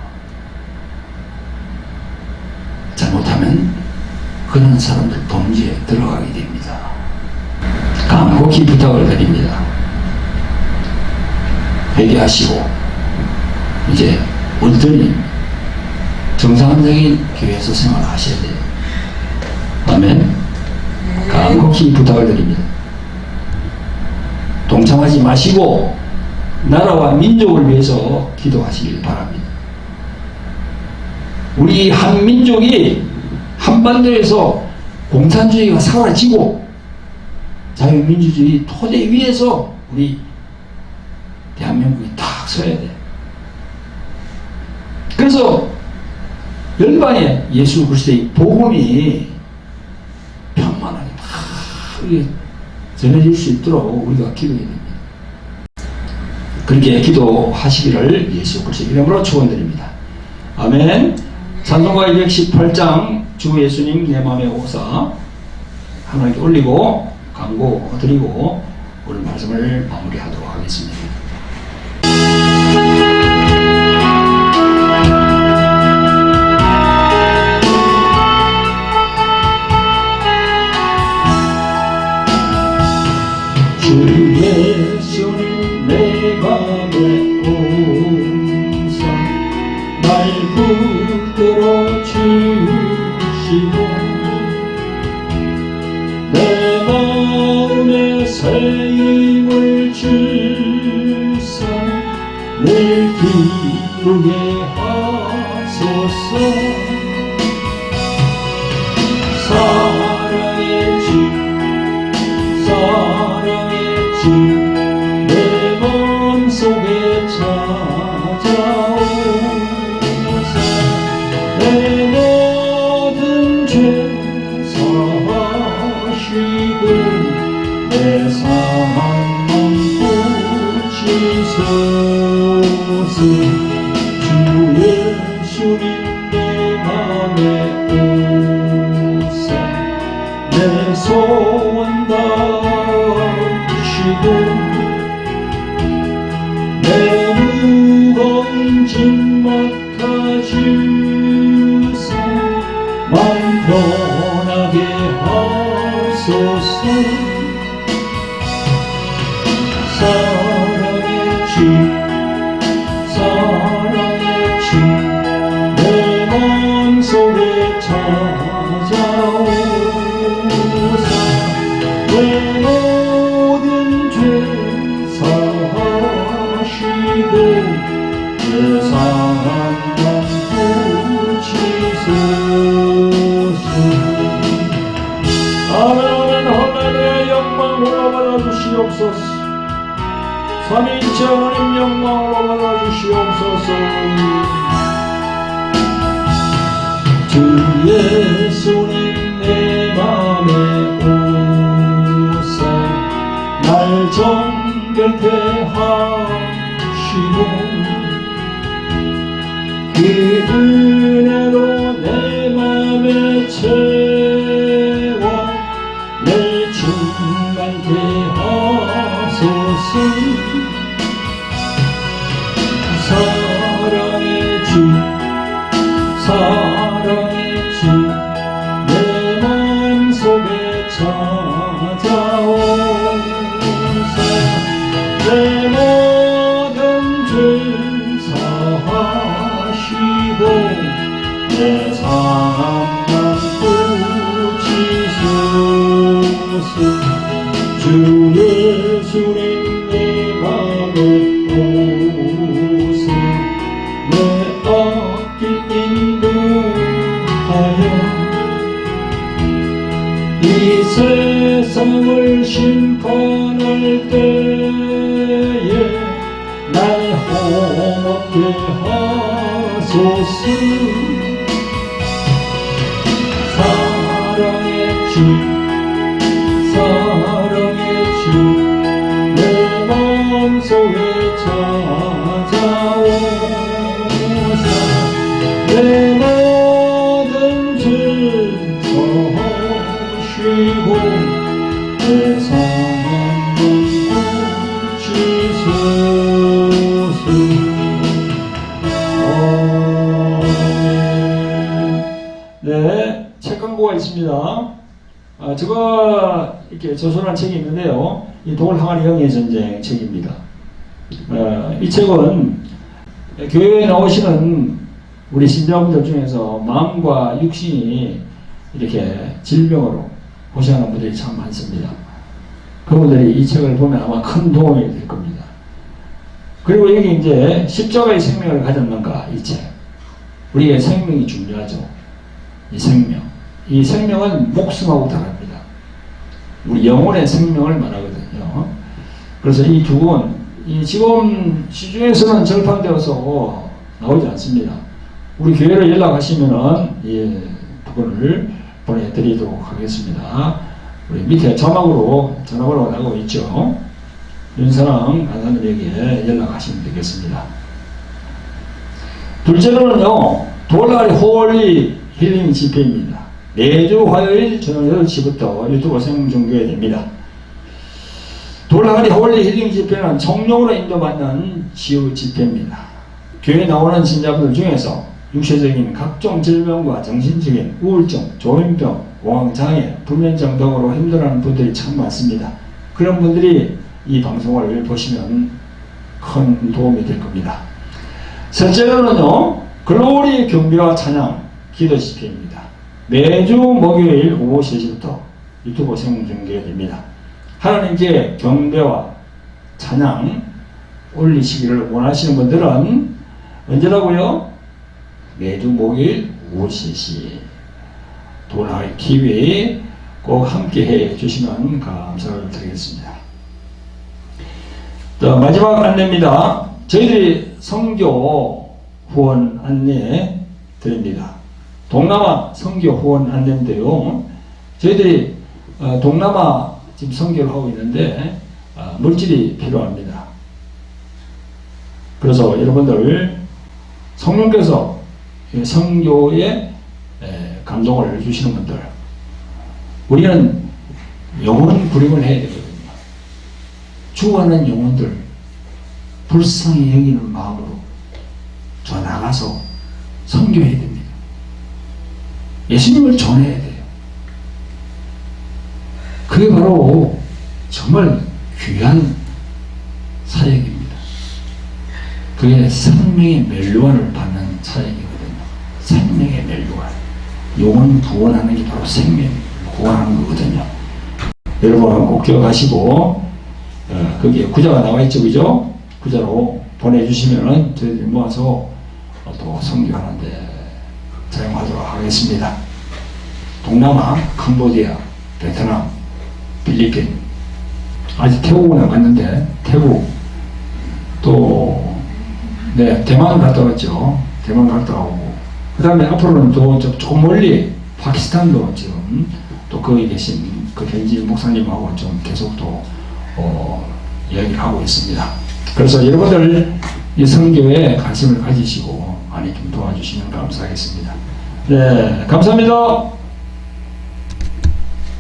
잘못하면 그런 사람들 범죄에 들어가게 됩니다. 간곡히 부탁을 드립니다. 회개하시고 이제 온전히 정상적인 교회에서 생활하셔야 돼요. 아멘. 간곡히 부탁을 드립니다. 동참하지 마시고 나라와 민족을 위해서 기도하시길 바랍니다. 우리 한민족이 한반도에서 공산주의가 사라지고 자유민주주의 토대 위에서 우리 대한민국이 딱 서야 돼. 그래서 열방에 예수 그리스도의 복음이 평만하게 막 전해질 수 있도록 우리가 기도해야 됩니다. 그렇게 기도하시기를 예수 그리스도 이름으로 축원드립니다. 아멘. 찬송가 218장 주 예수님 내 맘에 오사 하나님께 올리고 간구 드리고 오늘 말씀을 마무리하도록 하겠습니다. 주 예수님 내 맘에 오사 날 붙들어 주시고 내 마음에 새 힘을 주사 늘 기쁘게 하소서. 사랑의 주 사랑의 주 내 맘속에 찾아오사 내 모든 죄 사하시고 내 상한 맘 고치소서. 주 예수님 내 맘에 오사 내 소원 다시고 내 무거운 짐 맡아주사 마음 편하게 하소서. 사랑의 주 사랑의 주 내 맘속에 찾아오사 내 모든 죄 사하시고 내 상한 맘 고치소서. 아멘. 하나님의 영광으로 받아주시옵소서. 삼위일체 하나님 영광으로 받아주시옵소서. 주 예수님 내 맘에 오사 날 정결케 하시고 그 은혜로 내 맘에 채워 내 충만케 하소서. 사랑의 주 사랑의 주 내 맘속에 찾아오사 내 삶만 고치소서. 주 예수님 내 맘에 오세. 내 앞길 인도하여 이 세상을 심판할 때에 날 험하게 하소서. 사랑의 주 내 마음속에 찾아오사. 내 모든 죄 사하시고 내 삶만 고치소서. 네, 책 광고가 있습니다. 제가 이렇게 저술한 책이 있는데요. 이 돌 항아리 영의 전쟁 책입니다. 이 책은 교회에 나오시는 우리 신자분들 중에서 마음과 육신이 이렇게 질병으로 고생하는 분들이 참 많습니다. 그분들이 이 책을 보면 아마 큰 도움이 될 겁니다. 그리고 여기 이제 십자가의 생명을 가졌는가, 이 책. 우리의 생명이 중요하죠. 이 생명. 이 생명은 목숨하고 다릅니다. 우리 영혼의 생명을 말하거든요. 그래서 이 두 권, 지금 시중에서는 절판되어서 나오지 않습니다. 우리 교회로 연락하시면은 이 두 권을 보내드리도록 하겠습니다. 우리 밑에 자막으로 전화번호가 나가고 있죠. 윤사랑 간사님에게 연락하시면 되겠습니다. 둘째로는요, 돌아리 홀리 힐링 집회입니다. 매주 화요일 저녁 8시부터 유튜브 생중계가 됩니다. 돌아리 홀리 힐링 집회는 성령으로 인도받는 치유 집회입니다. 교회에 나오는 신자분들 중에서 육체적인 각종 질병과 정신적인 우울증, 조현병, 공황장애, 불면증 등으로 힘들어하는 분들이 참 많습니다. 그런 분들이 이 방송을 보시면 큰 도움이 될 겁니다. 셋째로는요, 글로리 경배와 찬양 기도 집회입니다. 매주 목요일 오후 3시부터 유튜브 생중계가 됩니다. 하나님께 경배와 찬양 올리시기를 원하시는 분들은 언제라고요? 매주 목요일 오후 3시 돌아리 TV에 꼭 함께 해 주시면 감사를 드리겠습니다. 자, 마지막 안내입니다. 저희들이 선교 후원 안내 드립니다. 동남아 선교 후원 안내인데요. 저희들이 동남아 지금 선교를 하고 있는데 물질이 필요합니다. 그래서 여러분들 성령께서 선교에 감동을 주시는 분들, 우리는 영혼 구림을 해야 되거든요. 죽어가는 영혼들 불쌍히 여기는 마음으로 저 나가서 선교해야 됩니다. 예수님을 전해야 돼요. 그게 바로 정말 귀한 사역입니다. 그게 생명의 멸류관을 받는 사역이거든요. 생명의 멸류관. 영혼 구원하는 게 바로 생명 구원하는 거거든요. 여러분 꼭 기억하시고 거기에 구자가 나와 있죠, 그죠? 구자로 보내주시면은 저희들이 모아서 또 선교하는데 사용하도록 하겠습니다. 동남아, 캄보디아, 베트남, 필리핀, 아직 태국은 안 갔는데 태국 또 대만 갔다 왔죠. 대만 갔다 오고 그 다음에 앞으로는 또 조금 멀리 파키스탄도 지금 또 거기 계신 그 현지 목사님하고 좀 계속 또 이야기를 하고 있습니다. 그래서 여러분들 이 선교에 관심을 가지시고 많이 좀 도와주시면 감사하겠습니다. 네, 감사합니다.